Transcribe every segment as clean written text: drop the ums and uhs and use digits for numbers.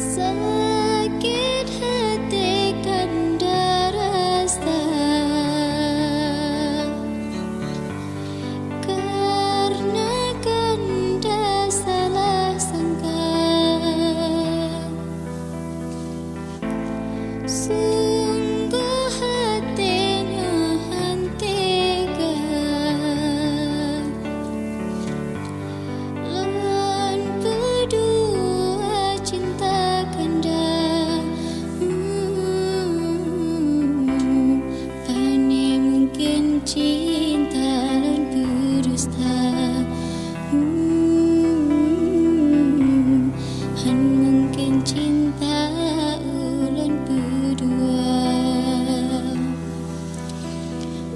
Sakit hati kanda rasa karena kanda salah sangka. Sungguh hatinya hentiga lan berdua cinta kanda. Pani mungkin cinta lan berdusta. Han mungkin cinta ulan berdua.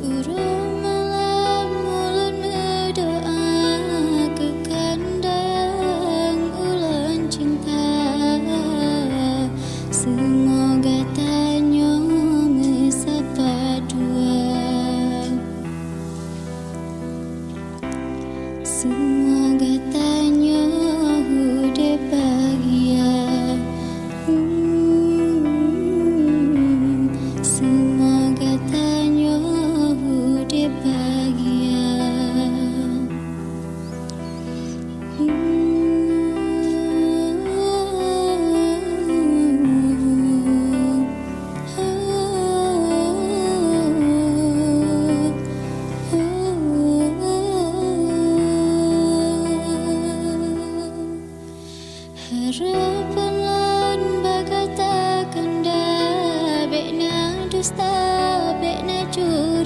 Urung malam ulan berdoa ke kanda yang ulan cinta. Semoga tanya mesapa dua. Semoga tanya udah bahagia. Semoga tanya udah bahagia. Harapan lan bagata kanda bekna dusta bekna curi.